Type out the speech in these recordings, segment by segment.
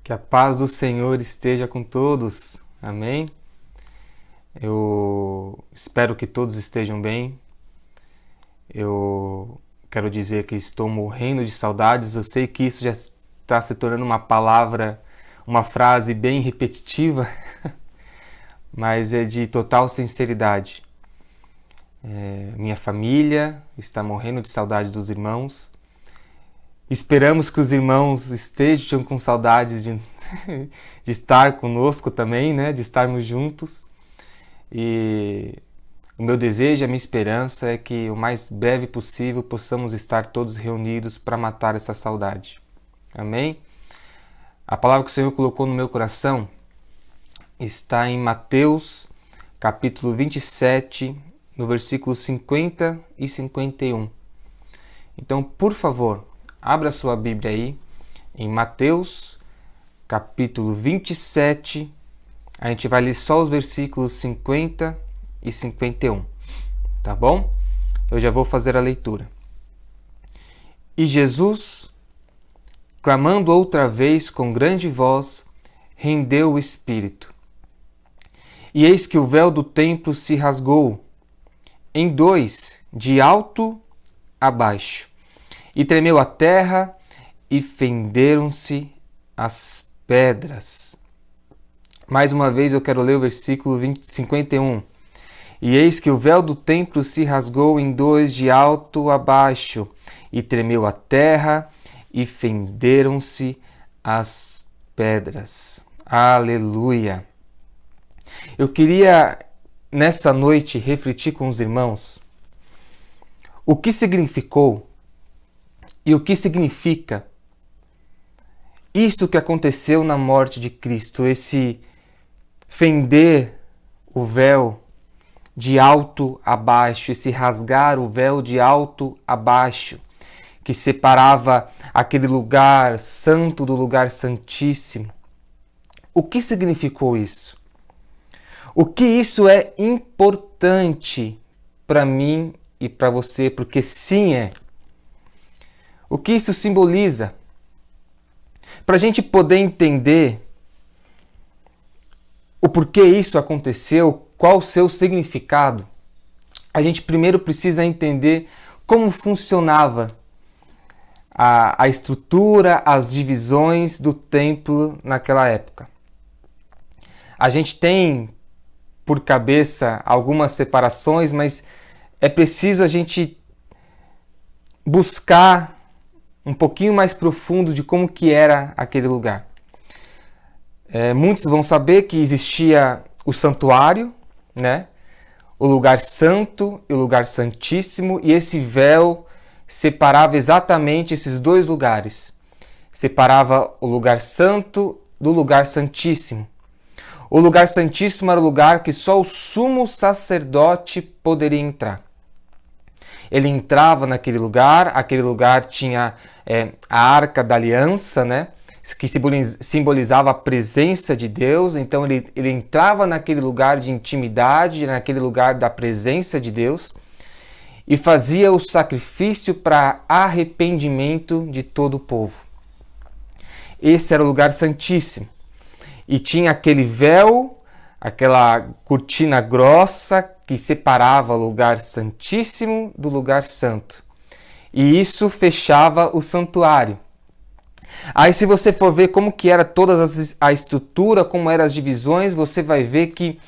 Que a paz do Senhor esteja com todos. Amém? Eu espero que todos estejam bem. Eu quero dizer que estou morrendo de saudades. Eu sei que isso já está se tornando uma palavra, uma frase bem repetitiva, mas é de total sinceridade. Minha família está morrendo de saudade dos irmãos. Esperamos que os irmãos estejam com saudades de estar conosco também, né? De estarmos juntos. E o meu desejo, a minha esperança é que o mais breve possível possamos estar todos reunidos para matar essa saudade. Amém? A palavra que o Senhor colocou no meu coração está em Mateus, capítulo 27, no versículo 50 e 51. Então, por favor, abra sua Bíblia aí, em Mateus, capítulo 27, a gente vai ler só os versículos 50 e 51, tá bom? Eu já vou fazer a leitura. E Jesus, clamando outra vez com grande voz, rendeu o espírito. E eis que o véu do templo se rasgou em dois, de alto a baixo. E tremeu a terra, e fenderam-se as pedras. Mais uma vez eu quero ler o versículo 51. E eis que o véu do templo se rasgou em dois, de alto a baixo, e tremeu a terra, e fenderam-se as pedras. Aleluia! Eu queria, nessa noite, refletir com os irmãos o que significou e o que significa isso que aconteceu na morte de Cristo, esse fender o véu de alto a baixo, esse rasgar o véu de alto a baixo, que separava aquele lugar santo do lugar santíssimo. O que significou isso? O que isso é importante para mim e para você? Porque sim é. O que isso simboliza? Para a gente poder entender o porquê isso aconteceu, qual o seu significado, a gente primeiro precisa entender como funcionava a estrutura, as divisões do templo naquela época. A gente tem por cabeça algumas separações, mas é preciso a gente buscar um pouquinho mais profundo de como que era aquele lugar. Muitos vão saber que existia o santuário, né? O lugar santo e o lugar santíssimo, e esse véu separava exatamente esses dois lugares. Separava o lugar santo do lugar santíssimo. O lugar santíssimo era o lugar que só o sumo sacerdote poderia entrar. Ele entrava naquele lugar, aquele lugar tinha a Arca da Aliança, né? Que simbolizava a presença de Deus. Então ele entrava naquele lugar de intimidade, naquele lugar da presença de Deus, e fazia o sacrifício para arrependimento de todo o povo. Esse era o lugar santíssimo. E tinha aquele véu, aquela cortina grossa que separava o lugar santíssimo do lugar santo. E isso fechava o santuário. Aí se você for ver como que era toda a estrutura, como eram as divisões, você vai ver que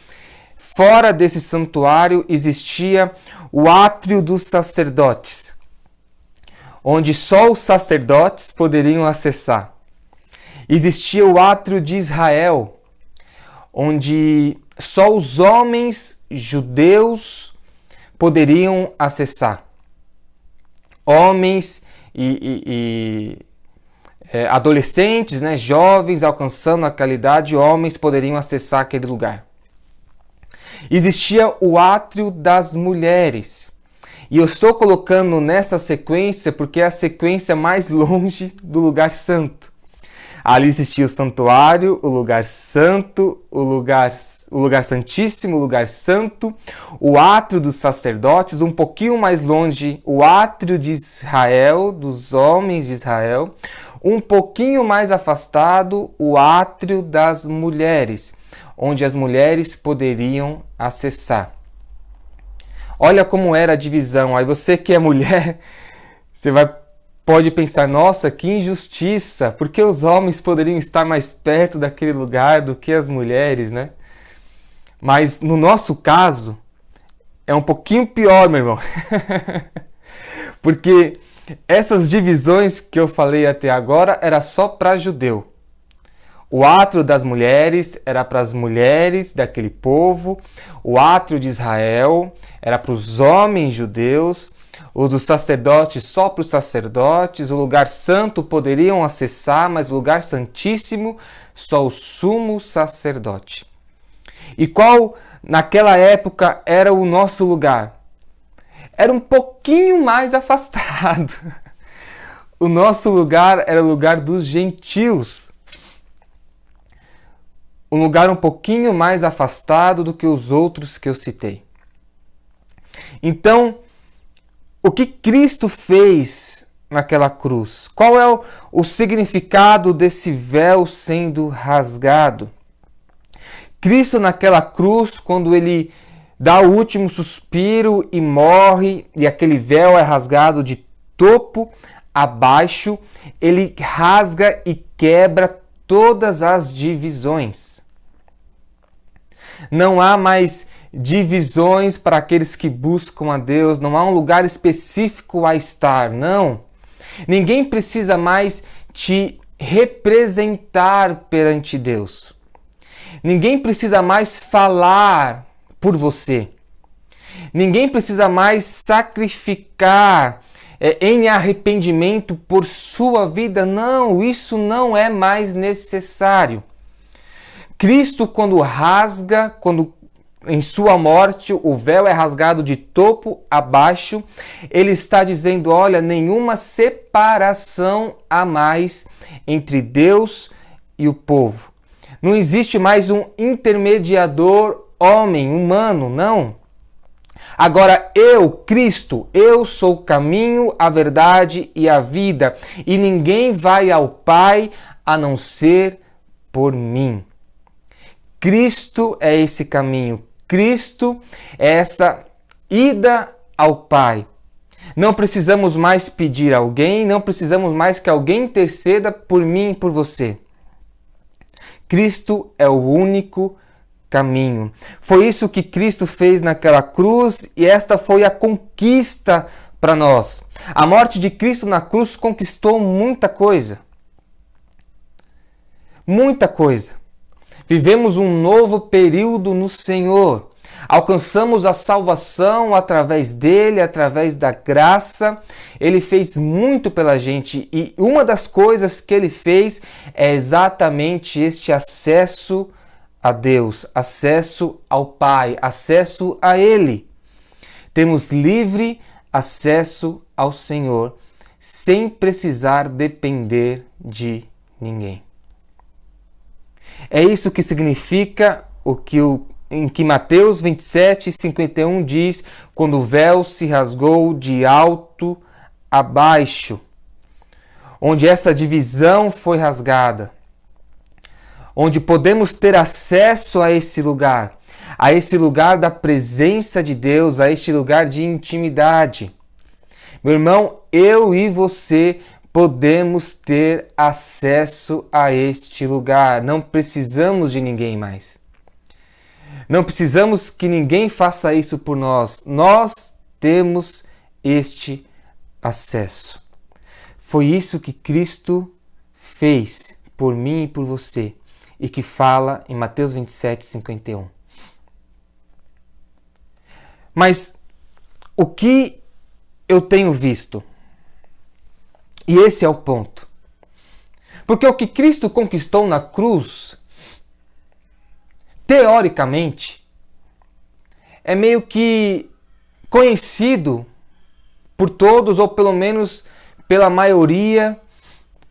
fora desse santuário existia o átrio dos sacerdotes, onde só os sacerdotes poderiam acessar. Existia o átrio de Israel, onde só os homens judeus poderiam acessar. Homens e adolescentes, né, jovens alcançando aquela idade, homens poderiam acessar aquele lugar. Existia o átrio das mulheres. E eu estou colocando nessa sequência porque é a sequência mais longe do lugar santo. Ali existia o santuário, o lugar santo, o lugar santíssimo, o lugar santo, o átrio dos sacerdotes, um pouquinho mais longe, o átrio de Israel, dos homens de Israel, um pouquinho mais afastado, o átrio das mulheres, onde as mulheres poderiam acessar. Olha como era a divisão. Aí você que é mulher, pode pensar, nossa, que injustiça, porque os homens poderiam estar mais perto daquele lugar do que as mulheres, né? Mas no nosso caso, é um pouquinho pior, meu irmão. Porque essas divisões que eu falei até agora era só para judeu. O átrio das mulheres era para as mulheres daquele povo, o átrio de Israel era para os homens judeus, o dos sacerdotes só para os sacerdotes, o lugar santo poderiam acessar, mas o lugar santíssimo só o sumo sacerdote. E qual naquela época era o nosso lugar? Era um pouquinho mais afastado. O nosso lugar era o lugar dos gentios. Um lugar um pouquinho mais afastado do que os outros que eu citei. Então, o que Cristo fez naquela cruz? Qual é o significado desse véu sendo rasgado? Cristo naquela cruz, quando ele dá o último suspiro e morre, e aquele véu é rasgado de topo a baixo, ele rasga e quebra todas as divisões. Não há mais divisões para aqueles que buscam a Deus, não há um lugar específico a estar, não. Ninguém precisa mais te representar perante Deus. Ninguém precisa mais falar por você. Ninguém precisa mais sacrificar em arrependimento por sua vida. Não, isso não é mais necessário. Cristo, quando rasga, em sua morte o véu é rasgado de topo a baixo, ele está dizendo, olha, nenhuma separação há mais entre Deus e o povo. Não existe mais um intermediador homem, humano, não. Agora eu, Cristo, eu sou o caminho, a verdade e a vida, e ninguém vai ao Pai a não ser por mim. Cristo é esse caminho, Cristo é essa ida ao Pai. Não precisamos mais pedir a alguém, não precisamos mais que alguém interceda por mim e por você. Cristo é o único caminho. Foi isso que Cristo fez naquela cruz e esta foi a conquista para nós. A morte de Cristo na cruz conquistou muita coisa. Muita coisa. Vivemos um novo período no Senhor. Alcançamos a salvação através dele, através da graça. Ele fez muito pela gente e uma das coisas que ele fez é exatamente este acesso a Deus, acesso ao Pai, acesso a Ele. Temos livre acesso ao Senhor sem precisar depender de ninguém. É isso que significa em que Mateus 27, 51 diz, quando o véu se rasgou de alto a baixo, onde essa divisão foi rasgada, onde podemos ter acesso a esse lugar da presença de Deus, a este lugar de intimidade. Meu irmão, eu e você podemos ter acesso a este lugar, não precisamos de ninguém mais. Não precisamos que ninguém faça isso por nós. Nós temos este acesso. Foi isso que Cristo fez por mim e por você e que fala em Mateus 27, 51. Mas o que eu tenho visto? E esse é o ponto. Porque o que Cristo conquistou na cruz, teoricamente, é meio que conhecido por todos, ou pelo menos pela maioria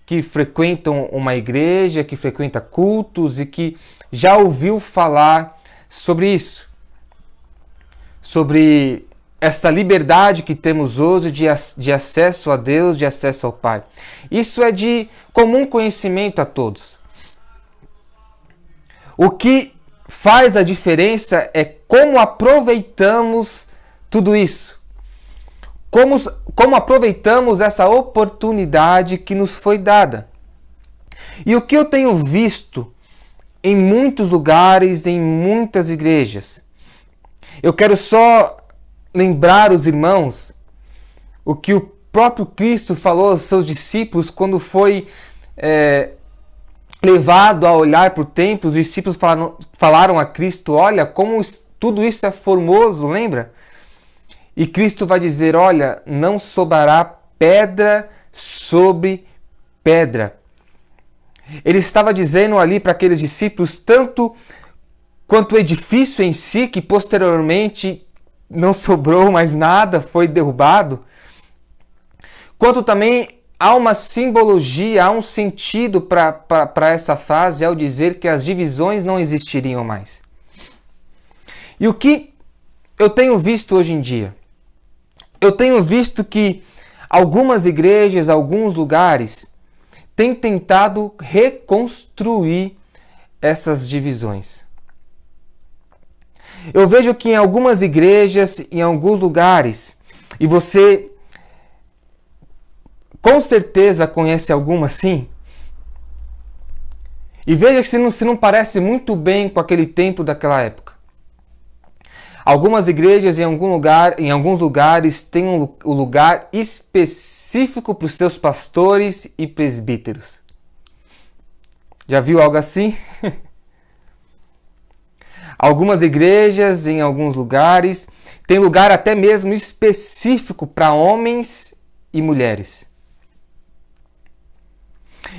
que frequentam uma igreja, que frequenta cultos e que já ouviu falar sobre isso. Sobre essa liberdade que temos hoje de acesso a Deus, de acesso ao Pai. Isso é de comum conhecimento a todos. O que faz a diferença é como aproveitamos tudo isso. Como aproveitamos essa oportunidade que nos foi dada. E o que eu tenho visto em muitos lugares, em muitas igrejas, eu quero só lembrar os irmãos o que o próprio Cristo falou aos seus discípulos quando foi levado a olhar para o templo. Os discípulos falaram a Cristo: olha, como tudo isso é formoso, lembra? E Cristo vai dizer: olha, não sobrará pedra sobre pedra. Ele estava dizendo ali para aqueles discípulos, tanto quanto o edifício em si, que posteriormente não sobrou mais nada, foi derrubado, quanto também há uma simbologia, há um sentido para essa frase ao dizer que as divisões não existiriam mais. E o que eu tenho visto hoje em dia? Eu tenho visto que algumas igrejas, alguns lugares, têm tentado reconstruir essas divisões. Eu vejo que em algumas igrejas, em alguns lugares, e você com certeza conhece alguma sim, e veja que se não parece muito bem com aquele templo daquela época. Algumas igrejas em alguns lugares têm um lugar específico para os seus pastores e presbíteros. Já viu algo assim? Algumas igrejas em alguns lugares têm lugar até mesmo específico para homens e mulheres.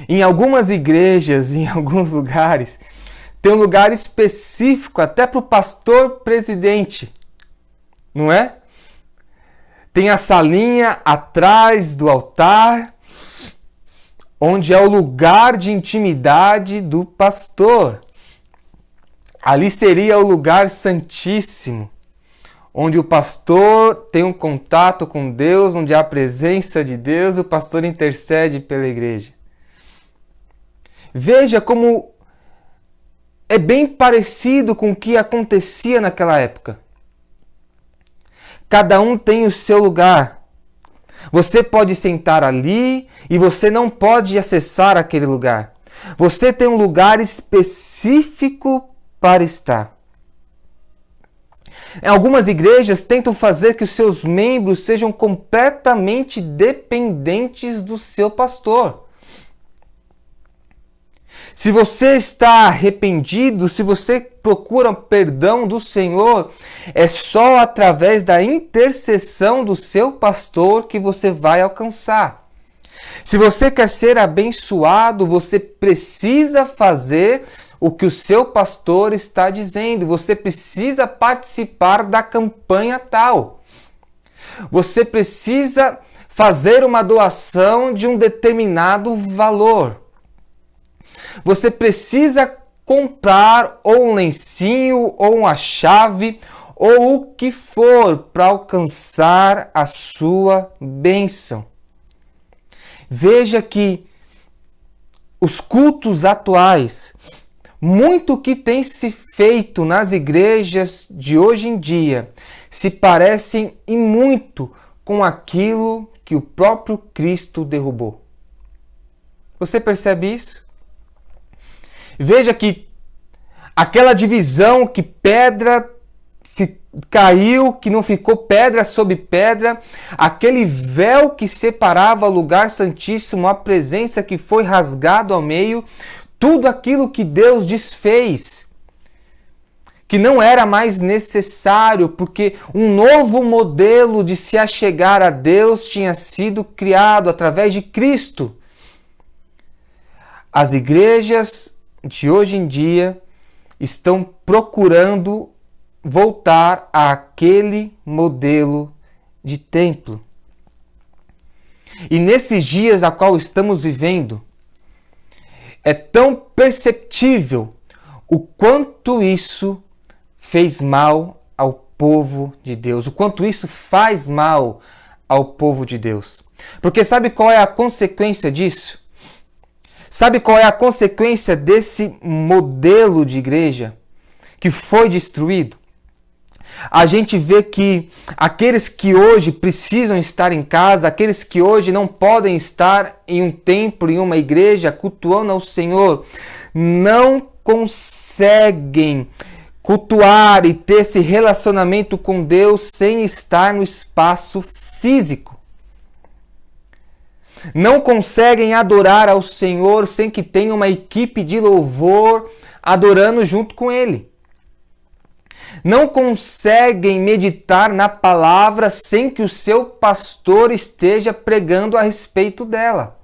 Em algumas igrejas, em alguns lugares, tem um lugar específico até para o pastor presidente, não é? Tem a salinha atrás do altar, onde é o lugar de intimidade do pastor. Ali seria o lugar santíssimo, onde o pastor tem um contato com Deus, onde há a presença de Deus, o pastor intercede pela igreja. Veja como é bem parecido com o que acontecia naquela época. Cada um tem o seu lugar. Você pode sentar ali e você não pode acessar aquele lugar. Você tem um lugar específico para estar. Algumas igrejas tentam fazer que os seus membros sejam completamente dependentes do seu pastor. Se você está arrependido, se você procura perdão do Senhor, é só através da intercessão do seu pastor que você vai alcançar. Se você quer ser abençoado, você precisa fazer o que o seu pastor está dizendo. Você precisa participar da campanha tal. Você precisa fazer uma doação de um determinado valor. Você precisa comprar ou um lencinho, ou uma chave, ou o que for para alcançar a sua bênção. Veja que os cultos atuais, muito que tem se feito nas igrejas de hoje em dia, se parecem e muito com aquilo que o próprio Cristo derrubou. Você percebe isso? Veja que aquela divisão que pedra caiu, que não ficou pedra sobre pedra, aquele véu que separava o lugar santíssimo, a presença que foi rasgado ao meio, tudo aquilo que Deus desfez, que não era mais necessário, porque um novo modelo de se achegar a Deus tinha sido criado através de Cristo. As igrejas de hoje em dia estão procurando voltar àquele modelo de templo. E nesses dias a qual estamos vivendo, é tão perceptível o quanto isso fez mal ao povo de Deus, o quanto isso faz mal ao povo de Deus. Porque sabe qual é a consequência disso? Sabe qual é a consequência desse modelo de igreja que foi destruído? A gente vê que aqueles que hoje precisam estar em casa, aqueles que hoje não podem estar em um templo, em uma igreja, cultuando ao Senhor, não conseguem cultuar e ter esse relacionamento com Deus sem estar no espaço físico. Não conseguem adorar ao Senhor sem que tenha uma equipe de louvor adorando junto com Ele. Não conseguem meditar na palavra sem que o seu pastor esteja pregando a respeito dela.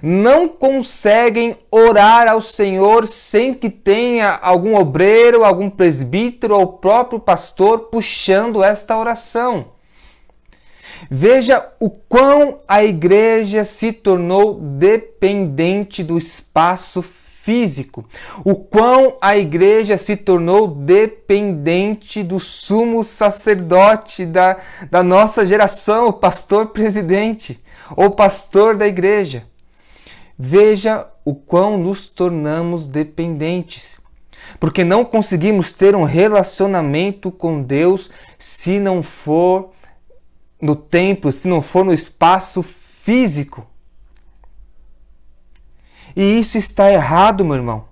Não conseguem orar ao Senhor sem que tenha algum obreiro, algum presbítero ou o próprio pastor puxando esta oração. Veja o quão a igreja se tornou dependente do espaço físico, o quão a igreja se tornou dependente do sumo sacerdote da nossa geração, o pastor presidente ou pastor da igreja. Veja o quão nos tornamos dependentes, porque não conseguimos ter um relacionamento com Deus se não for no templo, se não for no espaço físico. E isso está errado, meu irmão.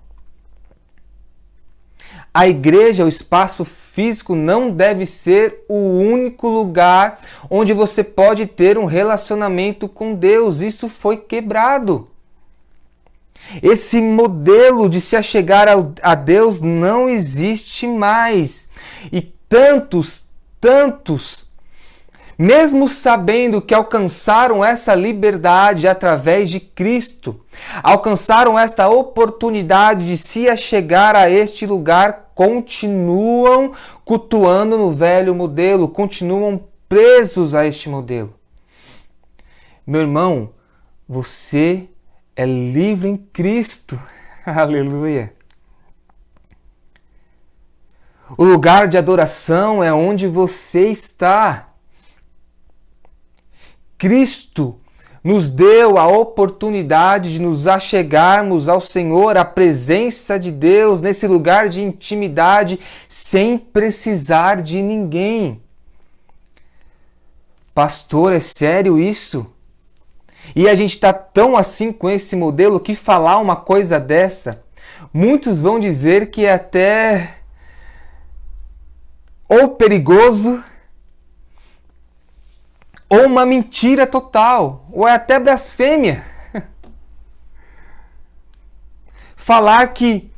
A igreja, o espaço físico, não deve ser o único lugar onde você pode ter um relacionamento com Deus. Isso foi quebrado. Esse modelo de se achegar a Deus não existe mais. E tantos, mesmo sabendo que alcançaram essa liberdade através de Cristo, alcançaram esta oportunidade de se achegar a este lugar, continuam cultuando no velho modelo, continuam presos a este modelo. Meu irmão, você é livre em Cristo. Aleluia. O lugar de adoração é onde você está. Cristo nos deu a oportunidade de nos achegarmos ao Senhor, à presença de Deus, nesse lugar de intimidade, sem precisar de ninguém. Pastor, é sério isso? E a gente está tão assim com esse modelo que falar uma coisa dessa, muitos vão dizer que é até ou perigoso, ou uma mentira total, ou é até blasfêmia. Falar que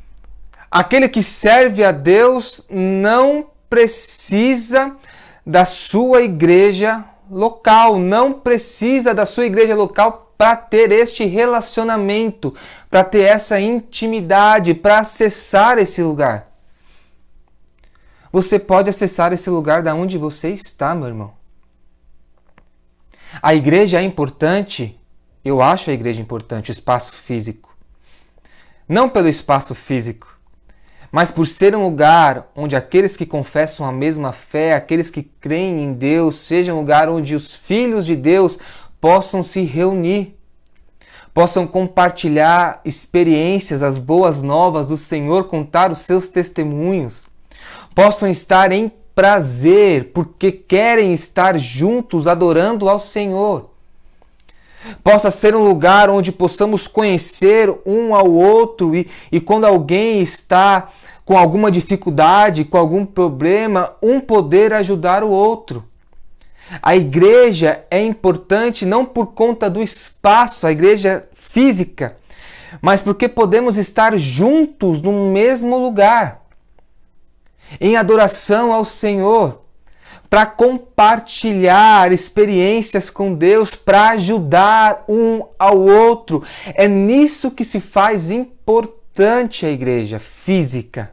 aquele que serve a Deus não precisa da sua igreja local, não precisa da sua igreja local para ter este relacionamento, para ter essa intimidade, para acessar esse lugar. Você pode acessar esse lugar da onde você está, meu irmão. A igreja é importante, eu acho a igreja importante, o espaço físico. Não pelo espaço físico, mas por ser um lugar onde aqueles que confessam a mesma fé, aqueles que creem em Deus, seja um lugar onde os filhos de Deus possam se reunir, possam compartilhar experiências, as boas novas do Senhor, contar os seus testemunhos, possam estar em prazer, porque querem estar juntos adorando ao Senhor. Possa ser um lugar onde possamos conhecer um ao outro e quando alguém está com alguma dificuldade, com algum problema, um poder ajudar o outro. A igreja é importante não por conta do espaço, a igreja física, mas porque podemos estar juntos no mesmo lugar, em adoração ao Senhor, para compartilhar experiências com Deus, para ajudar um ao outro. É nisso que se faz importante a igreja física.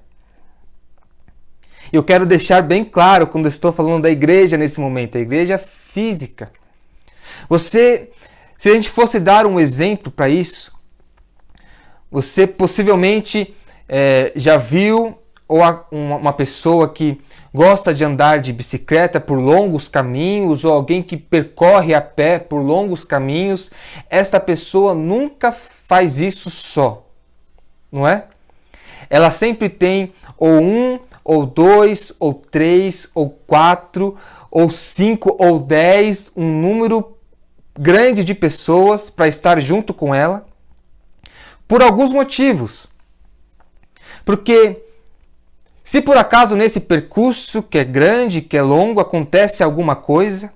Eu quero deixar bem claro quando eu estou falando da igreja nesse momento, a igreja física. Se a gente fosse dar um exemplo para isso, você possivelmente já viu ou uma pessoa que gosta de andar de bicicleta por longos caminhos, ou alguém que percorre a pé por longos caminhos, esta pessoa nunca faz isso só, não é? Ela sempre tem ou um, ou dois, ou três, ou quatro, ou cinco, ou 10, um número grande de pessoas para estar junto com ela, por alguns motivos. Porque se por acaso nesse percurso que é grande, que é longo, acontece alguma coisa,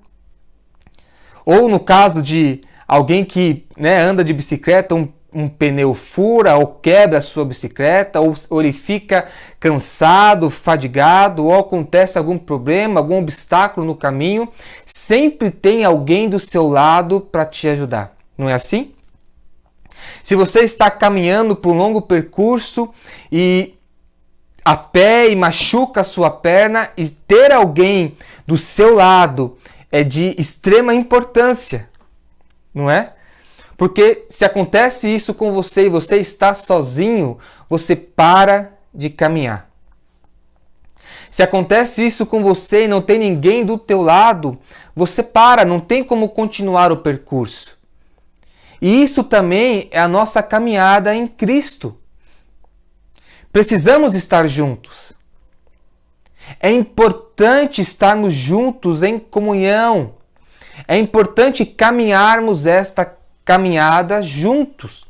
ou no caso de alguém que anda de bicicleta, um pneu fura ou quebra a sua bicicleta, ou ele fica cansado, fadigado, ou acontece algum problema, algum obstáculo no caminho, sempre tem alguém do seu lado para te ajudar. Não é assim? Se você está caminhando por um longo percurso e a pé e machuca a sua perna, e ter alguém do seu lado é de extrema importância, não é? Porque se acontece isso com você e você está sozinho, você para de caminhar. Se acontece isso com você e não tem ninguém do teu lado, você para, não tem como continuar o percurso. E isso também é a nossa caminhada em Cristo. Precisamos estar juntos. É importante estarmos juntos em comunhão. É importante caminharmos esta caminhada juntos.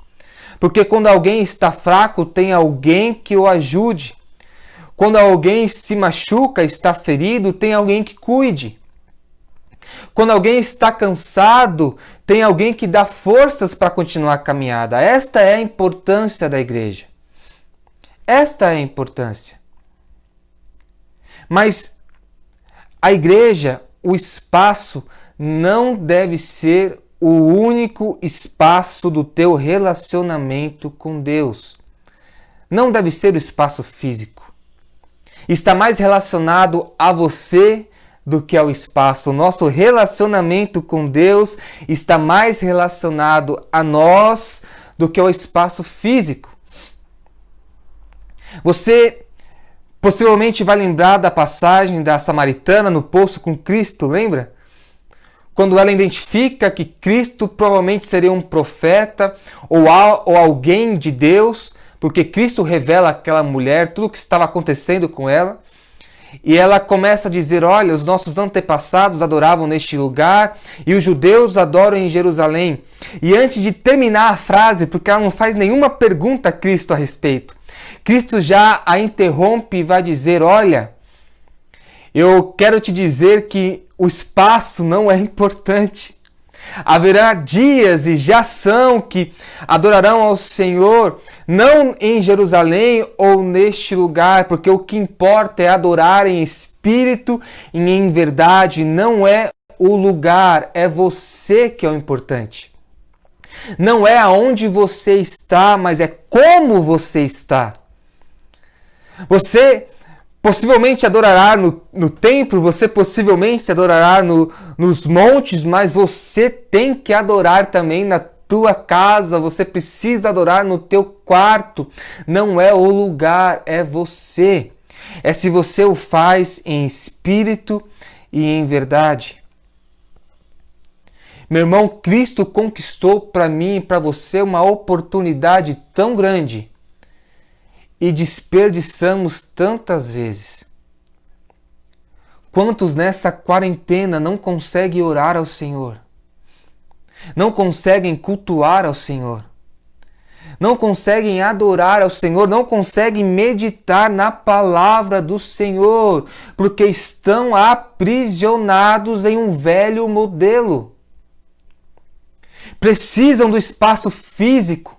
Porque quando alguém está fraco, tem alguém que o ajude. Quando alguém se machuca, está ferido, tem alguém que cuide. Quando alguém está cansado, tem alguém que dá forças para continuar a caminhada. Esta é a importância da igreja. Esta é a importância. Mas a igreja, o espaço, não deve ser o único espaço do teu relacionamento com Deus. Não deve ser o espaço físico. Está mais relacionado a você do que ao espaço. O nosso relacionamento com Deus está mais relacionado a nós do que ao espaço físico. Você possivelmente vai lembrar da passagem da samaritana no poço com Cristo, lembra? Quando ela identifica que Cristo provavelmente seria um profeta ou alguém de Deus, porque Cristo revela àquela mulher tudo o que estava acontecendo com ela. E ela começa a dizer, olha, os nossos antepassados adoravam neste lugar e os judeus adoram em Jerusalém. E antes de terminar a frase, porque ela não faz nenhuma pergunta a Cristo a respeito, Cristo já a interrompe e vai dizer, olha, eu quero te dizer que o espaço não é importante. Haverá dias, e já são, que adorarão ao Senhor, não em Jerusalém ou neste lugar, porque o que importa é adorar em espírito e em verdade, não é o lugar, é você que é o importante. Não é aonde você está, mas é como você está. Você possivelmente adorará no templo, você possivelmente adorará nos montes, mas você tem que adorar também na tua casa, você precisa adorar no teu quarto. Não é o lugar, é você. É se você o faz em espírito e em verdade. Meu irmão, Cristo conquistou para mim e para você uma oportunidade tão grande e desperdiçamos tantas vezes. Quantos nessa quarentena não conseguem orar ao Senhor? Não conseguem cultuar ao Senhor? Não conseguem adorar ao Senhor? Não conseguem meditar na palavra do Senhor? Porque estão aprisionados em um velho modelo. Precisam do espaço físico.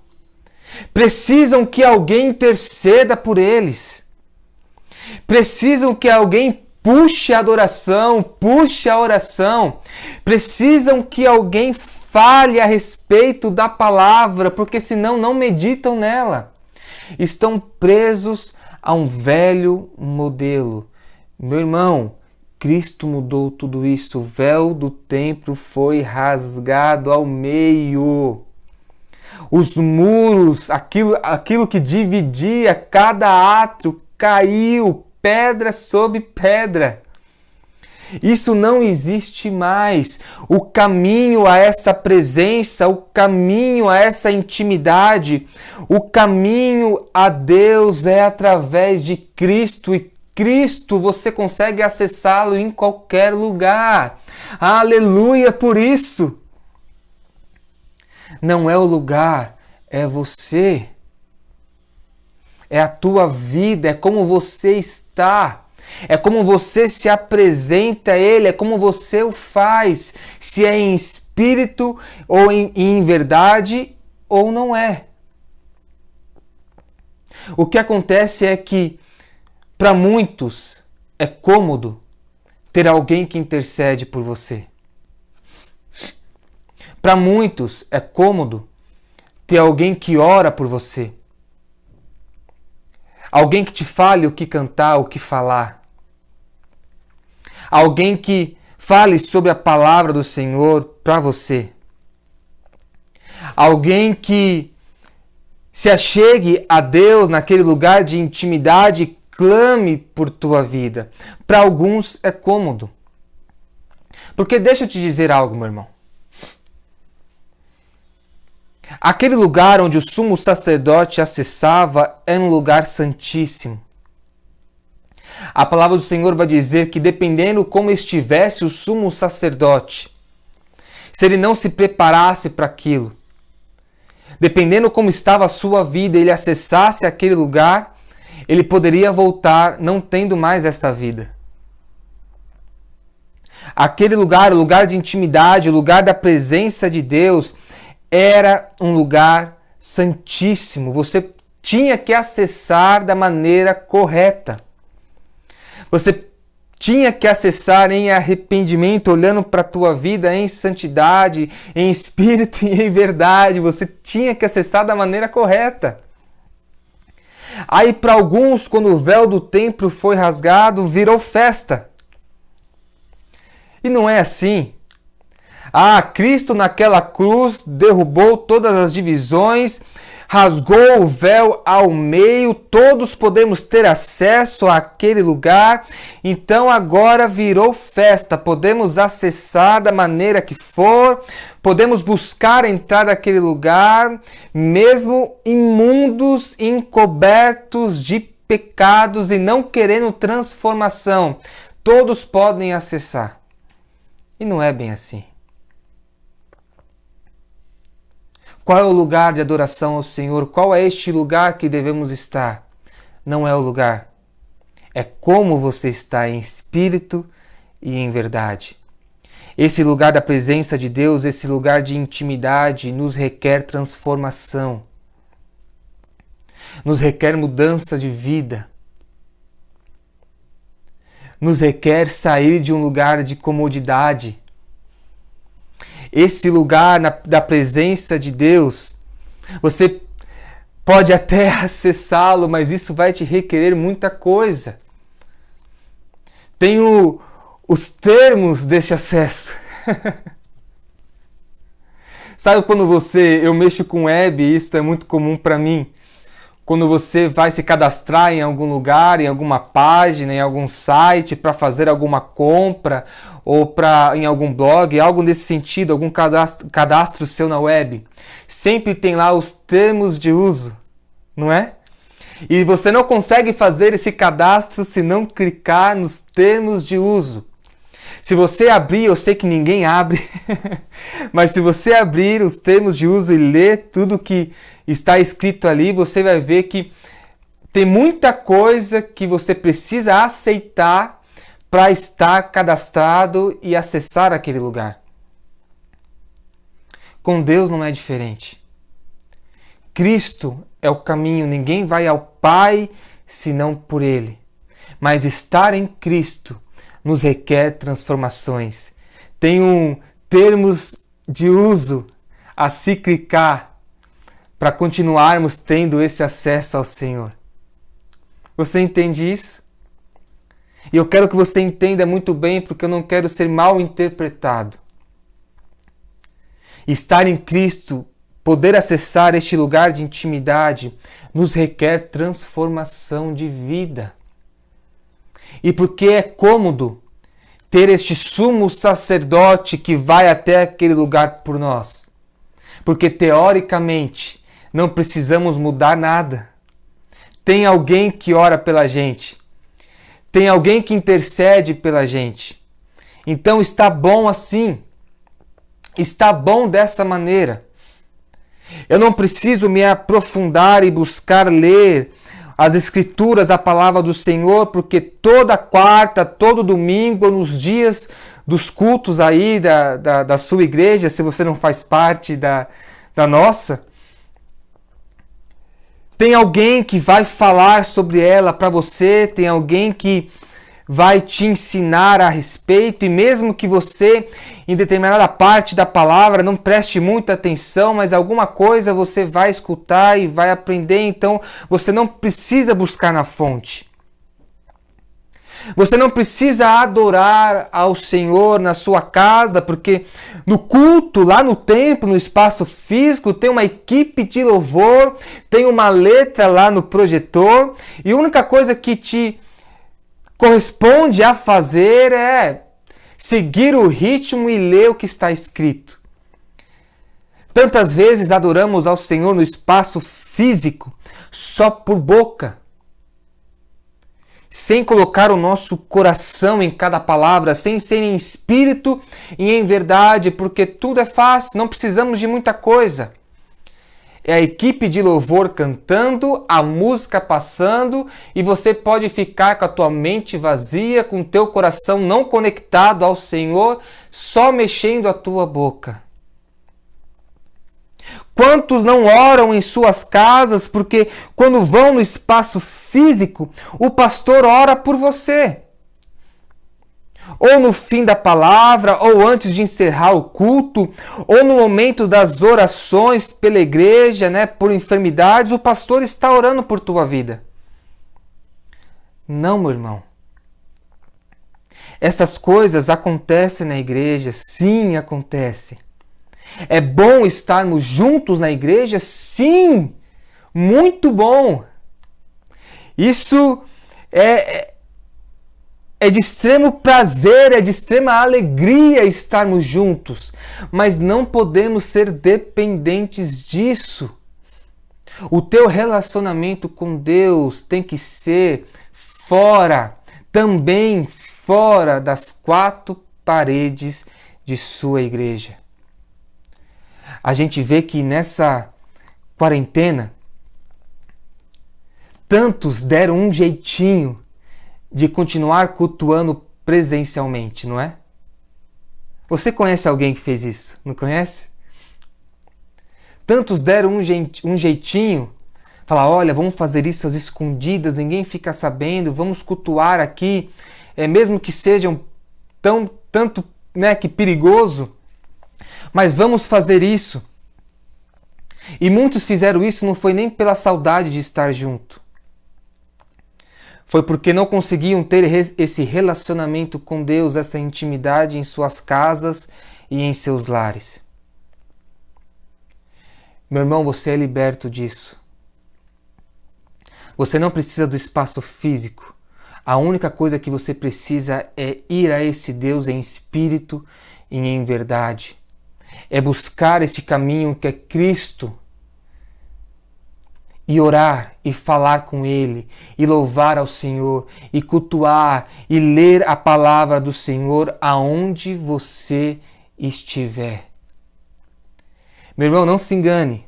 Precisam que alguém interceda por eles. Precisam que alguém puxe a adoração, puxe a oração. Precisam que alguém fale a respeito da palavra, porque senão não meditam nela. Estão presos a um velho modelo. Meu irmão, Cristo mudou tudo isso. O véu do templo foi rasgado ao meio. Os muros, aquilo que dividia cada átrio, caiu, pedra sobre pedra. Isso não existe mais. O caminho a essa presença, o caminho a essa intimidade, o caminho a Deus é através de Cristo, e Cristo você consegue acessá-lo em qualquer lugar. Aleluia por isso! Não é o lugar, é você. É a tua vida, é como você está. É como você se apresenta a Ele, é como você o faz, se é em espírito ou em verdade ou não é. O que acontece é que, para muitos, é cômodo ter alguém que intercede por você. Para muitos, é cômodo ter alguém que ora por você. Alguém que te fale o que cantar, o que falar. Alguém que fale sobre a palavra do Senhor para você. Alguém que se achegue a Deus naquele lugar de intimidade e clame por tua vida. Para alguns é cômodo. Porque deixa eu te dizer algo, meu irmão. Aquele lugar onde o sumo sacerdote acessava era um lugar santíssimo. A palavra do Senhor vai dizer que dependendo como estivesse o sumo sacerdote, se ele não se preparasse para aquilo, dependendo como estava a sua vida, ele acessasse aquele lugar, ele poderia voltar não tendo mais esta vida. Aquele lugar, o lugar de intimidade, o lugar da presença de Deus, era um lugar santíssimo. Você tinha que acessar da maneira correta. Você tinha que acessar em arrependimento, olhando para a tua vida em santidade, em espírito e em verdade. Você tinha que acessar da maneira correta. Aí para alguns, quando o véu do templo foi rasgado, virou festa. E não é assim. Cristo naquela cruz derrubou todas as divisões, rasgou o véu ao meio, todos podemos ter acesso àquele lugar, então agora virou festa, podemos acessar da maneira que for, podemos buscar entrar naquele lugar, mesmo imundos, encobertos de pecados e não querendo transformação, todos podem acessar. E não é bem assim. Qual é o lugar de adoração ao Senhor? Qual é este lugar que devemos estar? Não é o lugar. É como você está em espírito e em verdade. Esse lugar da presença de Deus, esse lugar de intimidade, nos requer transformação. Nos requer mudança de vida. Nos requer sair de um lugar de comodidade. Esse lugar da presença de Deus, você pode até acessá-lo, mas isso vai te requerer muita coisa. Tem os termos deste acesso. Sabe quando eu mexo com web, e isso é muito comum para mim. Quando você vai se cadastrar em algum lugar, em alguma página, em algum site para fazer alguma compra ou em algum blog, algo nesse sentido, algum cadastro seu na web, sempre tem lá os termos de uso, não é? E você não consegue fazer esse cadastro se não clicar nos termos de uso. Se você abrir, eu sei que ninguém abre, mas se você abrir os termos de uso e ler tudo que está escrito ali, você vai ver que tem muita coisa que você precisa aceitar para estar cadastrado e acessar aquele lugar. Com Deus não é diferente. Cristo é o caminho, ninguém vai ao Pai senão por Ele. Mas estar em Cristo nos requer transformações. Tem termos de uso a se clicar para continuarmos tendo esse acesso ao Senhor. Você entende isso? E eu quero que você entenda muito bem, porque eu não quero ser mal interpretado. Estar em Cristo poder acessar este lugar de intimidade nos requer transformação de vida. E porque é cômodo ter este sumo sacerdote que vai até aquele lugar por nós. Porque teoricamente não precisamos mudar nada. Tem alguém que ora pela gente. Tem alguém que intercede pela gente. Então está bom assim. Está bom dessa maneira. Eu não preciso me aprofundar e buscar ler as Escrituras, a palavra do Senhor, porque toda quarta, todo domingo, nos dias dos cultos aí da sua igreja, se você não faz parte da nossa, tem alguém que vai falar sobre ela para você, tem alguém que vai te ensinar a respeito, e mesmo que você, em determinada parte da palavra, não preste muita atenção, mas alguma coisa você vai escutar e vai aprender, então você não precisa buscar na fonte. Você não precisa adorar ao Senhor na sua casa, porque no culto, lá no templo, no espaço físico, tem uma equipe de louvor, tem uma letra lá no projetor, e a única coisa que te corresponde a fazer é seguir o ritmo e ler o que está escrito. Tantas vezes adoramos ao Senhor no espaço físico, só por boca, sem colocar o nosso coração em cada palavra, sem ser em espírito e em verdade, porque tudo é fácil, não precisamos de muita coisa. É a equipe de louvor cantando, a música passando, e você pode ficar com a tua mente vazia, com o teu coração não conectado ao Senhor, só mexendo a tua boca. Quantos não oram em suas casas porque quando vão no espaço físico, o pastor ora por você? Ou no fim da palavra, ou antes de encerrar o culto, ou no momento das orações pela igreja, por enfermidades, o pastor está orando por tua vida. Não, meu irmão. Essas coisas acontecem na igreja, sim, acontecem. É bom estarmos juntos na igreja? Sim, muito bom. Isso é de extremo prazer, é de extrema alegria estarmos juntos, mas não podemos ser dependentes disso. O teu relacionamento com Deus tem que ser também fora das quatro paredes de sua igreja. A gente vê que nessa quarentena, tantos deram um jeitinho de continuar cultuando presencialmente, não é? Você conhece alguém que fez isso? Não conhece? Tantos deram um jeitinho, falar, olha, vamos fazer isso às escondidas, ninguém fica sabendo, vamos cultuar aqui, mesmo que sejam tanto que perigoso, mas vamos fazer isso. E muitos fizeram isso não foi nem pela saudade de estar junto. Foi porque não conseguiam ter esse relacionamento com Deus, essa intimidade em suas casas e em seus lares. Meu irmão, você é liberto disso. Você não precisa do espaço físico. A única coisa que você precisa é ir a esse Deus em espírito e em verdade. É buscar este caminho que é Cristo. E orar, e falar com Ele, e louvar ao Senhor, e cultuar, e ler a palavra do Senhor aonde você estiver. Meu irmão, não se engane.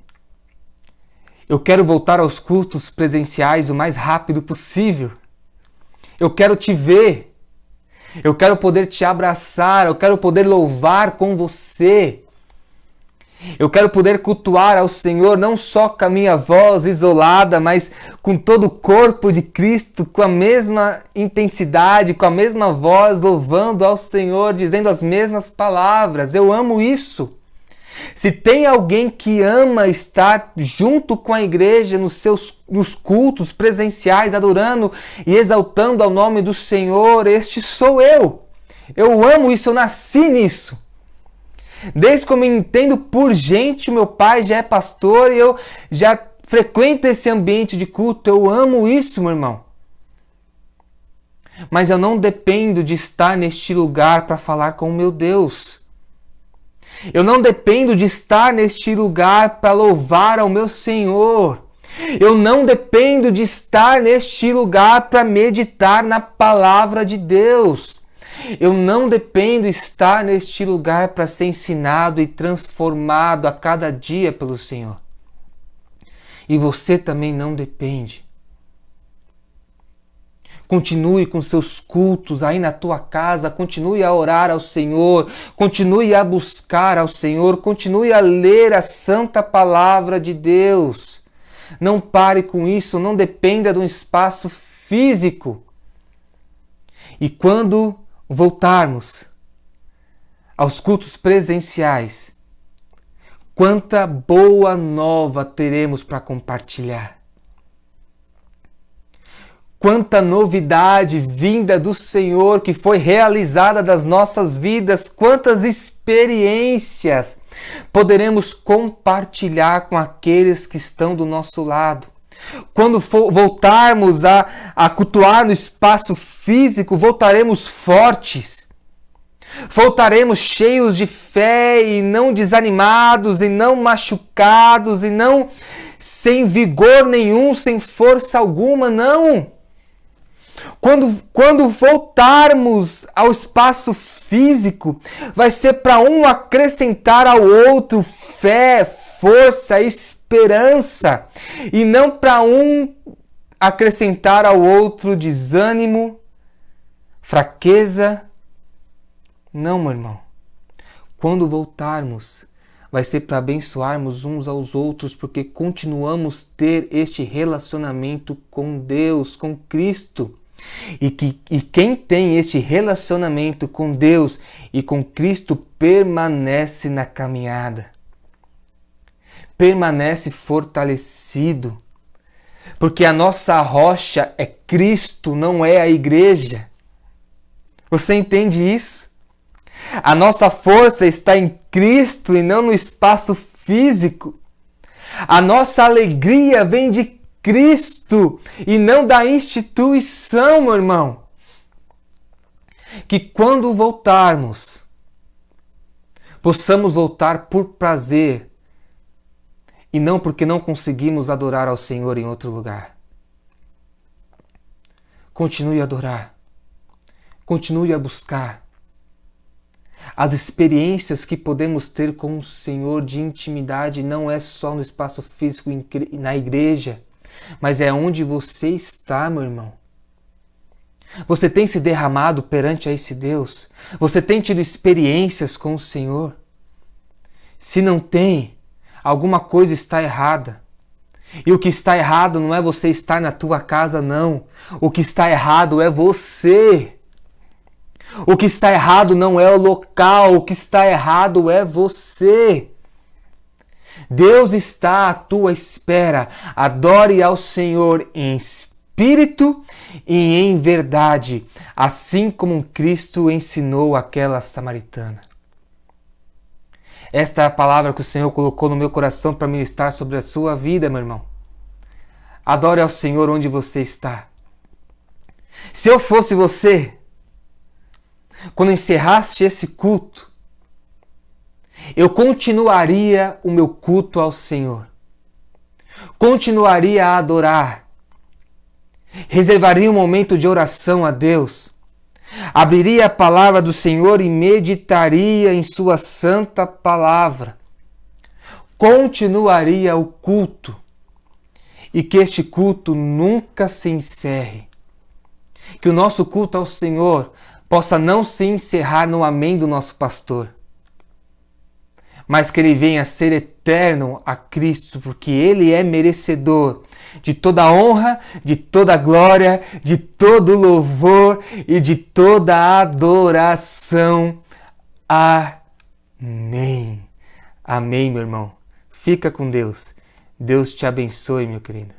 Eu quero voltar aos cultos presenciais o mais rápido possível. Eu quero te ver. Eu quero poder te abraçar. Eu quero poder louvar com você. Eu quero poder cultuar ao Senhor não só com a minha voz isolada, mas com todo o corpo de Cristo, com a mesma intensidade, com a mesma voz, louvando ao Senhor, dizendo as mesmas palavras. Eu amo isso. Se tem alguém que ama estar junto com a igreja nos cultos presenciais, adorando e exaltando ao nome do Senhor, este sou eu. Eu amo isso, eu nasci nisso. Desde que eu me entendo por gente, meu pai já é pastor e eu já frequento esse ambiente de culto. Eu amo isso, meu irmão. Mas eu não dependo de estar neste lugar para falar com o meu Deus. Eu não dependo de estar neste lugar para louvar ao meu Senhor. Eu não dependo de estar neste lugar para meditar na palavra de Deus. Eu não dependo de estar neste lugar para ser ensinado e transformado a cada dia pelo Senhor. E você também não depende. Continue com seus cultos aí na tua casa, continue a orar ao Senhor, continue a buscar ao Senhor, continue a ler a santa palavra de Deus. Não pare com isso, não dependa de um espaço físico. E quando voltarmos aos cultos presenciais, quanta boa nova teremos para compartilhar. Quanta novidade vinda do Senhor que foi realizada das nossas vidas, quantas experiências poderemos compartilhar com aqueles que estão do nosso lado. Quando voltarmos a cultuar no espaço físico, voltaremos fortes. Voltaremos cheios de fé e não desanimados e não machucados e não sem vigor nenhum, sem força alguma, não. Quando voltarmos ao espaço físico, vai ser para um acrescentar ao outro fé, força, esperança, e não para um acrescentar ao outro desânimo, fraqueza. Não, meu irmão. Quando voltarmos, vai ser para abençoarmos uns aos outros, porque continuamos ter este relacionamento com Deus, com Cristo. E quem tem este relacionamento com Deus e com Cristo permanece na caminhada, permanece fortalecido, porque a nossa rocha é Cristo, não é a igreja. Você entende isso? A nossa força está em Cristo e não no espaço físico. A nossa alegria vem de Cristo e não da instituição, meu irmão. Que quando voltarmos, possamos voltar por prazer e não porque não conseguimos adorar ao Senhor em outro lugar. Continue a adorar, continue a buscar. As experiências que podemos ter com o Senhor de intimidade não é só no espaço físico na igreja, mas é onde você está, meu irmão. Você tem se derramado perante a esse Deus? Você tem tido experiências com o Senhor? Se não tem, alguma coisa está errada. E o que está errado não é você estar na tua casa, não. O que está errado é você. O que está errado não é o local, o que está errado é você. Deus está à tua espera. Adore ao Senhor em espírito e em verdade, assim como Cristo ensinou aquela samaritana. Esta é a palavra que o Senhor colocou no meu coração para ministrar sobre a sua vida, meu irmão. Adore ao Senhor onde você está. Se eu fosse você, quando encerraste esse culto, eu continuaria o meu culto ao Senhor. Continuaria a adorar. Reservaria um momento de oração a Deus. Abriria a palavra do Senhor e meditaria em sua santa palavra. Continuaria o culto. E que este culto nunca se encerre. Que o nosso culto ao Senhor possa não se encerrar no amém do nosso pastor, mas que ele venha a ser eterno a Cristo, porque ele é merecedor de toda honra, de toda glória, de todo louvor e de toda adoração. Amém. Amém, meu irmão. Fica com Deus. Deus te abençoe, meu querido.